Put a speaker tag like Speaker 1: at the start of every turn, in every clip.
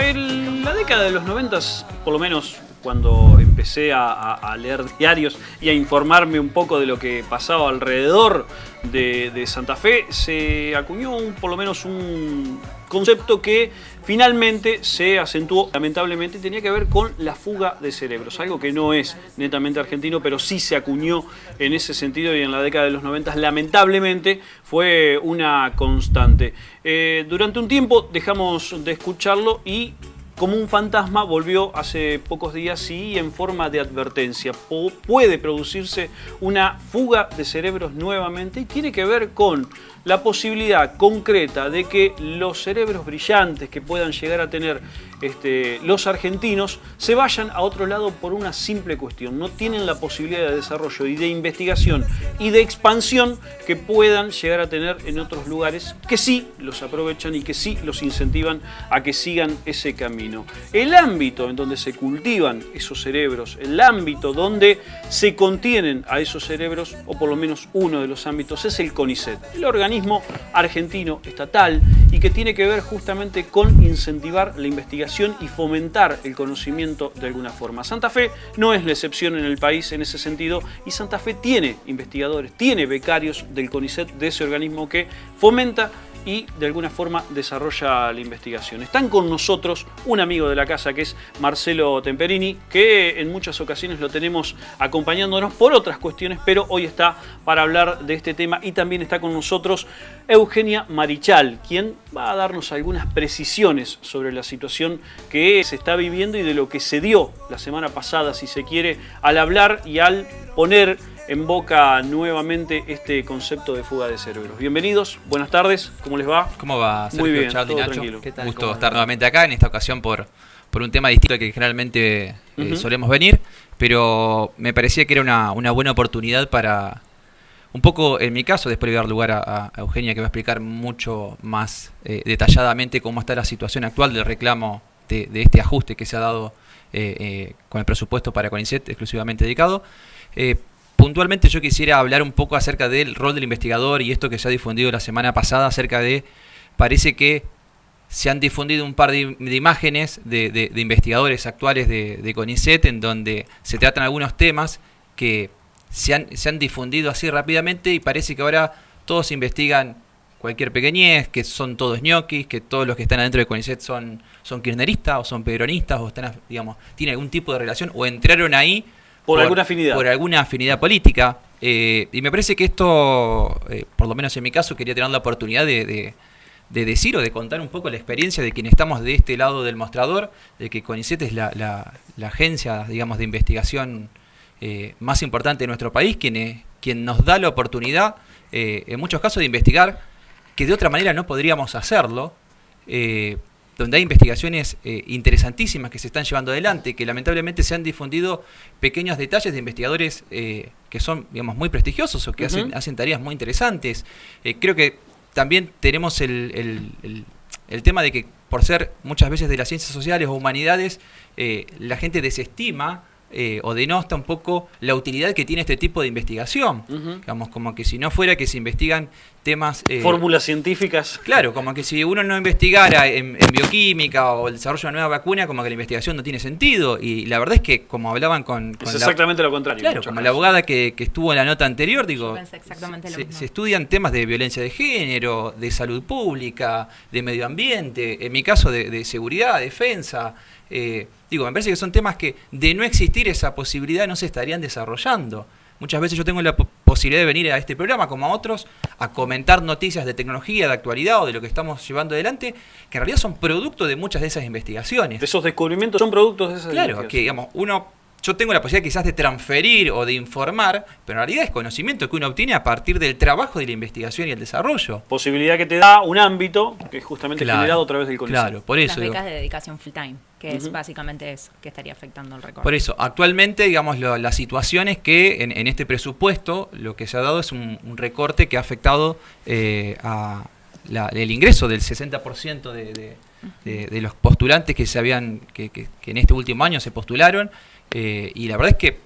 Speaker 1: En la década de los 90, por lo menos cuando empecé a leer diarios y a informarme un poco de lo que pasaba alrededor de Santa Fe, se acuñó por lo menos un concepto que finalmente se acentuó, lamentablemente, y tenía que ver con la fuga de cerebros, algo que no es netamente argentino, pero sí se acuñó en ese sentido y en la década de los 90 lamentablemente fue una constante. Durante un tiempo dejamos de escucharlo y como un fantasma volvió hace pocos días y en forma de advertencia. Puede producirse una fuga de cerebros nuevamente y tiene que ver con la posibilidad concreta de que los cerebros brillantes que puedan llegar a tener los argentinos se vayan a otro lado por una simple cuestión. No tienen la posibilidad de desarrollo y de investigación y de expansión que puedan llegar a tener en otros lugares que sí los aprovechan y que sí los incentivan a que sigan ese camino. El ámbito en donde se cultivan esos cerebros, el ámbito donde se contienen a esos cerebros, o por lo menos uno de los ámbitos, es el CONICET, el organismo argentino estatal y que tiene que ver justamente con incentivar la investigación y fomentar el conocimiento de alguna forma. Santa Fe no es la excepción en el país en ese sentido y Santa Fe tiene investigadores, tiene becarios del CONICET, de ese organismo que fomenta y de alguna forma desarrolla la investigación. Están con nosotros un amigo de la casa que es Marcelo Temperini, que en muchas ocasiones lo tenemos acompañándonos por otras cuestiones, pero hoy está para hablar de este tema y también está con nosotros Eugenia Marichal, quien va a darnos algunas precisiones sobre la situación que se está viviendo y de lo que se dio la semana pasada, si se quiere, al hablar y al poner en boca nuevamente este concepto de fuga de cerebros. Bienvenidos, buenas tardes, ¿cómo les va?
Speaker 2: ¿Cómo va? Sergio,
Speaker 1: muy bien,
Speaker 2: Charlie,
Speaker 1: todo
Speaker 2: Nacho.
Speaker 1: tranquilo.
Speaker 2: ¿Qué tal? Gusto estar nuevamente acá, en esta ocasión por un tema distinto al que generalmente solemos venir, pero me parecía que era una buena oportunidad para, un poco en mi caso, después le voy a dar lugar a Eugenia, que va a explicar mucho más detalladamente cómo está la situación actual del reclamo de este ajuste que se ha dado con el presupuesto para CONICET exclusivamente dedicado. Puntualmente yo quisiera hablar un poco acerca del rol del investigador y esto que se ha difundido la semana pasada acerca de, parece que se han difundido un par de imágenes de investigadores actuales de CONICET en donde se tratan algunos temas que se han difundido así rápidamente y parece que ahora todos investigan cualquier pequeñez, que son todos ñoquis, que todos los que están adentro de CONICET son kirchneristas o son pedronistas o están, digamos, tienen algún tipo de relación o entraron ahí por alguna afinidad. Por alguna afinidad política. Y me parece que esto, por lo menos en mi caso, quería tener la oportunidad de decir o de contar un poco la experiencia de quienes estamos de este lado del mostrador, de que CONICET es la agencia, digamos, de investigación más importante de nuestro país, quien nos da la oportunidad, en muchos casos, de investigar que de otra manera no podríamos hacerlo, donde hay investigaciones interesantísimas que se están llevando adelante, que lamentablemente se han difundido pequeños detalles de investigadores que son, digamos, muy prestigiosos o que hacen tareas muy interesantes. Creo que también tenemos el tema de que por ser muchas veces de las ciencias sociales o humanidades, la gente desestima o denosta un poco la utilidad que tiene este tipo de investigación. Digamos, como que si no fuera que se investigan temas...
Speaker 1: fórmulas científicas.
Speaker 2: Claro, como que si uno no investigara en bioquímica o el desarrollo de una nueva vacuna, como que la investigación no tiene sentido. Y la verdad es que, como hablaban con
Speaker 1: es exactamente lo contrario.
Speaker 2: Claro, como la abogada que estuvo en la nota anterior, digo,
Speaker 3: exactamente lo mismo.
Speaker 2: Se estudian temas de violencia de género, de salud pública, de medio ambiente, en mi caso de seguridad, defensa... Digo, me parece que son temas que de no existir esa posibilidad no se estarían desarrollando. Muchas veces yo tengo la posibilidad de venir a este programa, como a otros, a comentar noticias de tecnología, de actualidad o de lo que estamos llevando adelante, que en realidad son producto de muchas de esas investigaciones.
Speaker 1: Esos descubrimientos son productos de esas investigaciones.
Speaker 2: Claro, que digamos, yo tengo la posibilidad quizás de transferir o de informar, pero en realidad es conocimiento que uno obtiene a partir del trabajo de la investigación y el desarrollo.
Speaker 1: Posibilidad que te da un ámbito que es justamente generado a través del CONICET.
Speaker 2: Claro, por eso.
Speaker 3: Las becas de dedicación full time, que es básicamente eso, que estaría afectando el recorte.
Speaker 2: Por eso, actualmente, digamos, la situación es que en este presupuesto lo que se ha dado es un recorte que ha afectado el ingreso del 60% de los postulantes que en este último año se postularon. Y la verdad es que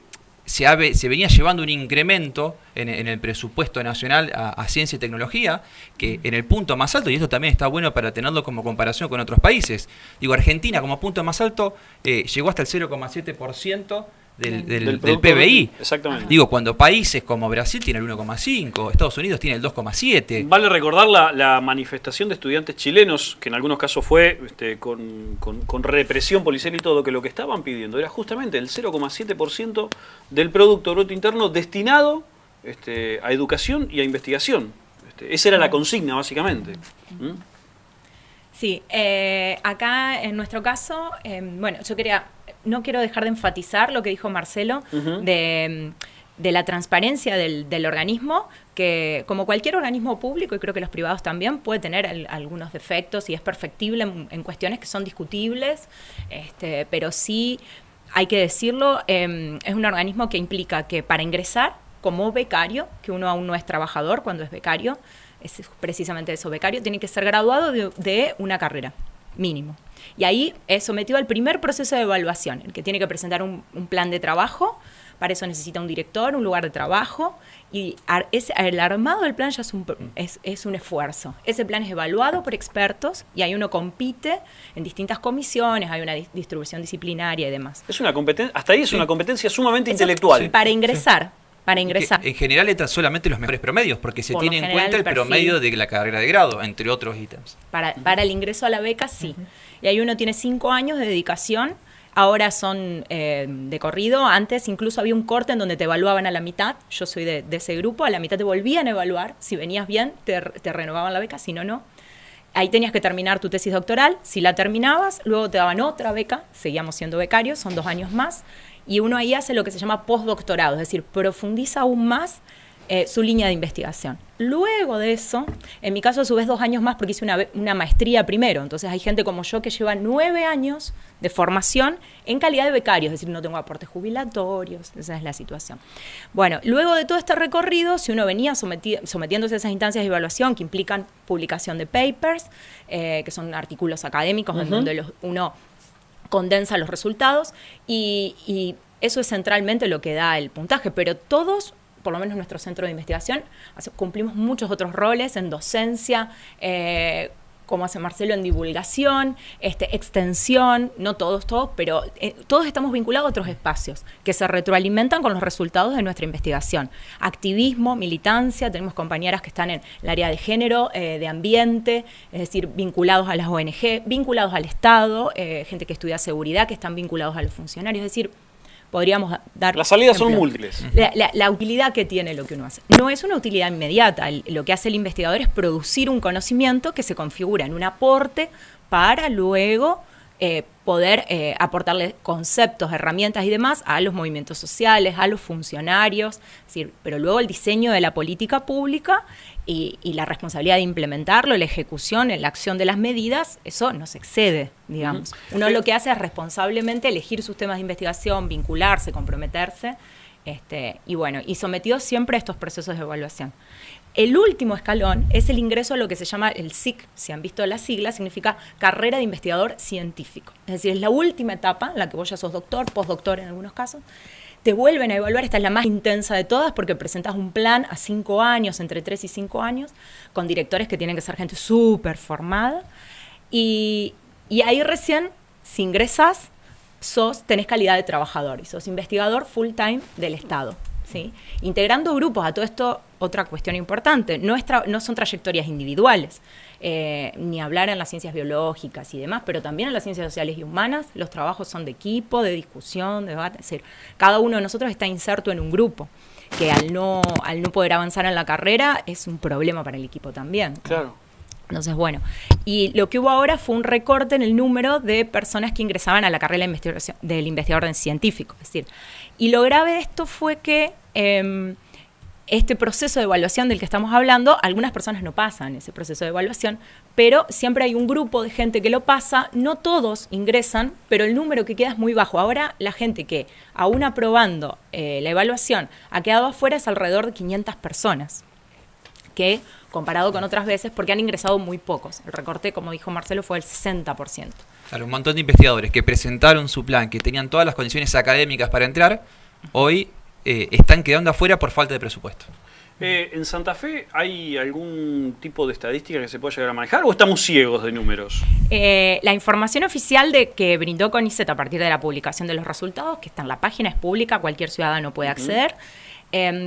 Speaker 2: se venía llevando un incremento en el presupuesto nacional a ciencia y tecnología, que en el punto más alto, y esto también está bueno para tenerlo como comparación con otros países. Digo, Argentina como punto más alto llegó hasta el 0,7% del PBI.
Speaker 1: Exactamente.
Speaker 2: Digo, cuando países como Brasil tienen el 1,5, Estados Unidos tiene el 2,7.
Speaker 1: Vale recordar la manifestación de estudiantes chilenos, que en algunos casos fue con represión policial y todo, que lo que estaban pidiendo era justamente el 0,7% del Producto Bruto Interno destinado a educación y a investigación. Esa era la consigna, básicamente. ¿Mm?
Speaker 3: Sí, acá en nuestro caso, bueno, no quiero dejar de enfatizar lo que dijo Marcelo de la transparencia del organismo, que como cualquier organismo público, y creo que los privados también, puede tener algunos defectos y es perfectible en cuestiones que son discutibles, pero sí, hay que decirlo, es un organismo que implica que para ingresar como becario, que uno aún no es trabajador cuando es becario, es precisamente eso, becario, tiene que ser graduado de una carrera, mínimo. Y ahí es sometido al primer proceso de evaluación, el que tiene que presentar un plan de trabajo. Para eso necesita un director, un lugar de trabajo, y el armado del plan ya es un esfuerzo. Ese plan es evaluado por expertos y ahí uno compite en distintas comisiones, hay una distribución disciplinaria y demás.
Speaker 1: Es una competencia, hasta ahí es una competencia sumamente intelectual.
Speaker 3: Para ingresar. Para ingresar.
Speaker 2: En general entran solamente los mejores promedios, porque se tiene en cuenta el promedio de la carrera de grado, entre otros ítems. Para
Speaker 3: el ingreso a la beca, sí. Y ahí uno tiene 5 años de dedicación. Ahora son de corrido. Antes incluso había un corte en donde te evaluaban a la mitad. Yo soy de ese grupo. A la mitad te volvían a evaluar. Si venías bien, te renovaban la beca. Si no, no. Ahí tenías que terminar tu tesis doctoral. Si la terminabas, luego te daban otra beca. Seguíamos siendo becarios. Son 2 años más. Y uno ahí hace lo que se llama postdoctorado. Es decir, profundiza aún más su línea de investigación. Luego de eso, en mi caso a su vez 2 años más porque hice una maestría primero. Entonces hay gente como yo que lleva 9 años de formación en calidad de becario, es decir, no tengo aportes jubilatorios, esa es la situación. Bueno, luego de todo este recorrido, si uno venía sometiéndose a esas instancias de evaluación que implican publicación de papers, que son artículos académicos en donde uno condensa los resultados y eso es centralmente lo que da el puntaje, pero todos, por lo menos nuestro centro de investigación, cumplimos muchos otros roles en docencia, como hace Marcelo, en divulgación, extensión, no todos, pero todos estamos vinculados a otros espacios que se retroalimentan con los resultados de nuestra investigación. Activismo, militancia, tenemos compañeras que están en el área de género, de ambiente, es decir, vinculados a las ONG, vinculados al Estado, gente que estudia seguridad, que están vinculados a los funcionarios, es decir, podríamos dar...
Speaker 1: Las salidas son múltiples.
Speaker 3: La utilidad que tiene lo que uno hace. No es una utilidad inmediata. Lo que hace el investigador es producir un conocimiento que se configura en un aporte para luego poder aportarle conceptos, herramientas y demás a los movimientos sociales, a los funcionarios. Es decir, pero luego el diseño de la política pública y la responsabilidad de implementarlo, la ejecución, la acción de las medidas, eso nos excede, digamos. Uno lo que hace es responsablemente elegir sus temas de investigación, vincularse, comprometerse, y bueno, y sometido siempre a estos procesos de evaluación. El último escalón es el ingreso a lo que se llama el SIC, si han visto la sigla, significa Carrera de Investigador Científico. Es decir, es la última etapa en la que vos ya sos doctor, postdoctor en algunos casos. Te vuelven a evaluar, esta es la más intensa de todas porque presentas un plan a 5 años, entre 3 y 5 años, con directores que tienen que ser gente súper formada. Y ahí recién, si ingresás, tenés calidad de trabajador y sos investigador full time del Estado. ¿Sí? Integrando grupos, a todo esto, otra cuestión importante, no son trayectorias individuales, ni hablar en las ciencias biológicas y demás, pero también en las ciencias sociales y humanas, los trabajos son de equipo, de discusión, de debate, es decir, cada uno de nosotros está inserto en un grupo, que al no poder avanzar en la carrera es un problema para el equipo también.
Speaker 1: Claro.
Speaker 3: Entonces, bueno, y lo que hubo ahora fue un recorte en el número de personas que ingresaban a la carrera del investigador científico. Es decir, y lo grave de esto fue que este proceso de evaluación del que estamos hablando, algunas personas no pasan ese proceso de evaluación, pero siempre hay un grupo de gente que lo pasa, no todos ingresan, pero el número que queda es muy bajo. Ahora la gente que, aún aprobando la evaluación, ha quedado afuera es alrededor de 500 personas, que comparado con otras veces, porque han ingresado muy pocos. El recorte, como dijo Marcelo, fue el 60%.
Speaker 2: Claro, un montón de investigadores que presentaron su plan, que tenían todas las condiciones académicas para entrar, hoy están quedando afuera por falta de presupuesto.
Speaker 1: ¿En Santa Fe hay algún tipo de estadística que se pueda llegar a manejar o estamos ciegos de números?
Speaker 3: La información oficial que brindó CONICET a partir de la publicación de los resultados, que está en la página, es pública, cualquier ciudadano puede acceder.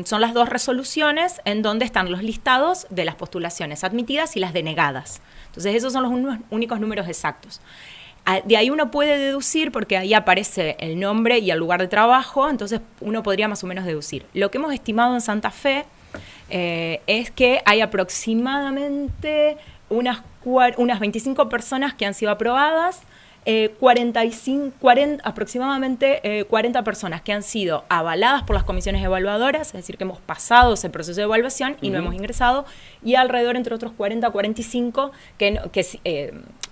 Speaker 3: Son las 2 resoluciones en donde están los listados de las postulaciones admitidas y las denegadas. Entonces esos son los únicos números exactos. De ahí uno puede deducir, porque ahí aparece el nombre y el lugar de trabajo, entonces uno podría más o menos deducir. Lo que hemos estimado en Santa Fe es que hay aproximadamente unas 25 personas que han sido aprobadas, aproximadamente 40 personas que han sido avaladas por las comisiones evaluadoras, es decir, que hemos pasado ese proceso de evaluación y no hemos ingresado, y alrededor entre otros 40 a 45 que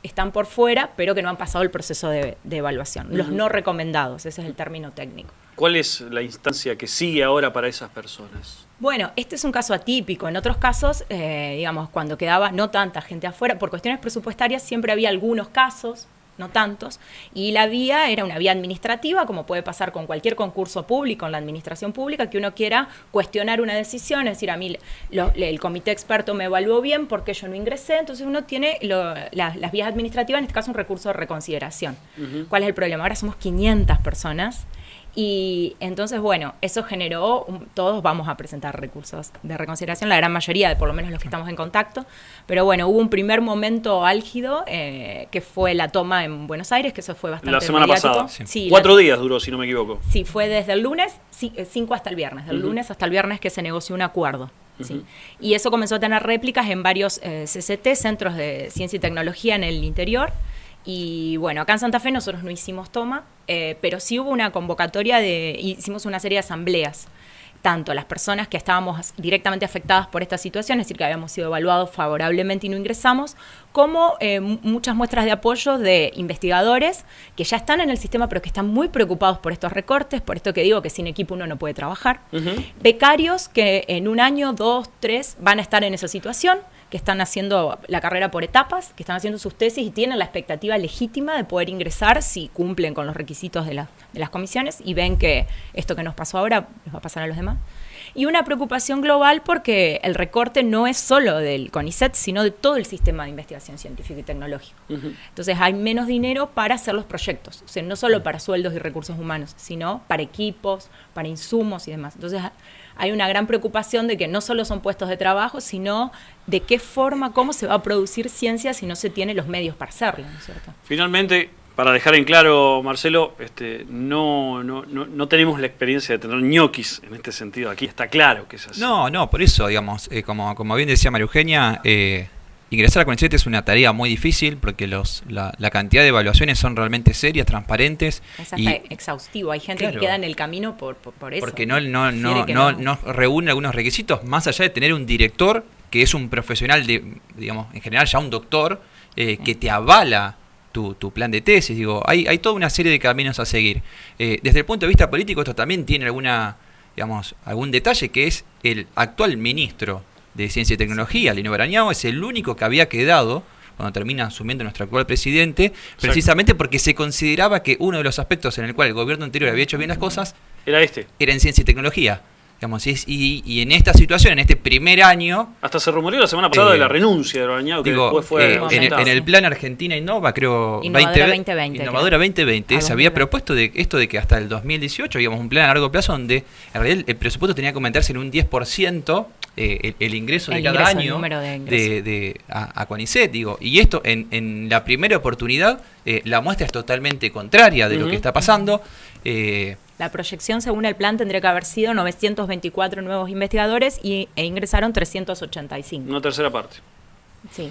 Speaker 3: están por fuera, pero que no han pasado el proceso de evaluación. Los no recomendados, ese es el término técnico.
Speaker 1: ¿Cuál es la instancia que sigue ahora para esas personas?
Speaker 3: Bueno, este es un caso atípico. En otros casos, digamos, cuando quedaba no tanta gente afuera, por cuestiones presupuestarias siempre había algunos casos, no tantos, y la vía era una vía administrativa, como puede pasar con cualquier concurso público en la administración pública, que uno quiera cuestionar una decisión, es decir, a mí el comité experto me evaluó bien porque yo no ingresé, entonces uno tiene las vías administrativas, en este caso un recurso de reconsideración. ¿Cuál es el problema? Ahora somos 500 personas. Y entonces, bueno, eso generó, todos vamos a presentar recursos de reconsideración, la gran mayoría, por lo menos los que estamos en contacto, pero bueno, hubo un primer momento álgido, que fue la toma en Buenos Aires, que eso fue bastante
Speaker 1: la semana
Speaker 3: mediático.
Speaker 1: pasada. Sí, 4 días duró, si no me equivoco.
Speaker 3: Sí, fue desde el lunes, 5 hasta el viernes, del lunes hasta el viernes que se negoció un acuerdo. Sí. Y eso comenzó a tener réplicas en varios CCT, Centros de Ciencia y Tecnología en el interior. Y bueno, acá en Santa Fe nosotros no hicimos toma, pero sí hubo una convocatoria hicimos una serie de asambleas, tanto las personas que estábamos directamente afectadas por esta situación, es decir, que habíamos sido evaluados favorablemente y no ingresamos, como muchas muestras de apoyo de investigadores que ya están en el sistema, pero que están muy preocupados por estos recortes, por esto que digo que sin equipo uno no puede trabajar, becarios que en 1 año, 2, 3 van a estar en esa situación, que están haciendo la carrera por etapas, que están haciendo sus tesis y tienen la expectativa legítima de poder ingresar si cumplen con los requisitos de las comisiones y ven que esto que nos pasó ahora les va a pasar a los demás. Y una preocupación global porque el recorte no es solo del CONICET, sino de todo el sistema de investigación científica y tecnológico. Entonces hay menos dinero para hacer los proyectos, o sea, no solo para sueldos y recursos humanos, sino para equipos, para insumos y demás. Entonces hay una gran preocupación de que no solo son puestos de trabajo, sino de qué forma, cómo se va a producir ciencia si no se tiene los medios para hacerlo, ¿no es cierto?
Speaker 1: Finalmente, para dejar en claro, Marcelo, no tenemos la experiencia de tener ñoquis en este sentido. Aquí está claro que es así.
Speaker 2: No, por eso, digamos, como bien decía María Eugenia, ingresar a CONICET es una tarea muy difícil porque la cantidad de evaluaciones son realmente serias, transparentes.
Speaker 3: Es hasta exhaustivo. Hay gente que queda en el camino por eso.
Speaker 2: Porque no reúne algunos requisitos, más allá de tener un director que es un profesional, digamos, en general ya un doctor, que te avala tu plan de tesis. Digo, hay toda una serie de caminos a seguir. Desde el punto de vista político, esto también tiene algún detalle, que es el actual ministro de Ciencia y Tecnología, Lino Barañao, es el único que había quedado cuando termina asumiendo nuestro actual presidente, precisamente porque se consideraba que uno de los aspectos en el cual el gobierno anterior había hecho bien las cosas era en Ciencia y Tecnología. Digamos, y en esta situación, en este primer año...
Speaker 1: Hasta se rumoreó la semana pasada de la renuncia de Barañao, que después fue...
Speaker 2: en el plan Argentina Innova, creo...
Speaker 3: Innovadora 2020.
Speaker 2: Innovadora 2020, se había propuesto esto de que hasta el 2018, digamos, un plan a largo plazo donde en realidad el presupuesto tenía que aumentarse en un 10%, el ingreso de cada año a CONICET, digo. Y esto, en la primera oportunidad, la muestra es totalmente contraria de lo que está pasando.
Speaker 3: La proyección, según el plan, tendría que haber sido 924 nuevos investigadores e ingresaron 385.
Speaker 1: Una tercera parte.
Speaker 3: Sí.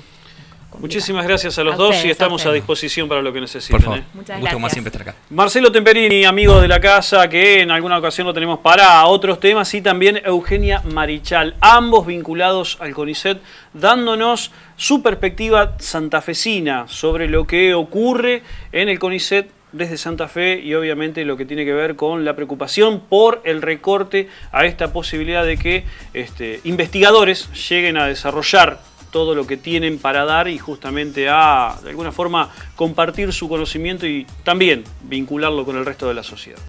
Speaker 1: Muchísimas gracias a los dos y estamos a disposición para lo que necesiten.
Speaker 2: Por favor.
Speaker 3: Muchas
Speaker 2: gracias. Como siempre estar acá.
Speaker 1: Marcelo Temperini, amigo de la casa, que en alguna ocasión lo tenemos para otros temas, y también Eugenia Marichal, ambos vinculados al CONICET, dándonos su perspectiva santafesina sobre lo que ocurre en el CONICET desde Santa Fe y obviamente lo que tiene que ver con la preocupación por el recorte a esta posibilidad de que investigadores lleguen a desarrollar todo lo que tienen para dar y justamente a, de alguna forma, compartir su conocimiento y también vincularlo con el resto de la sociedad.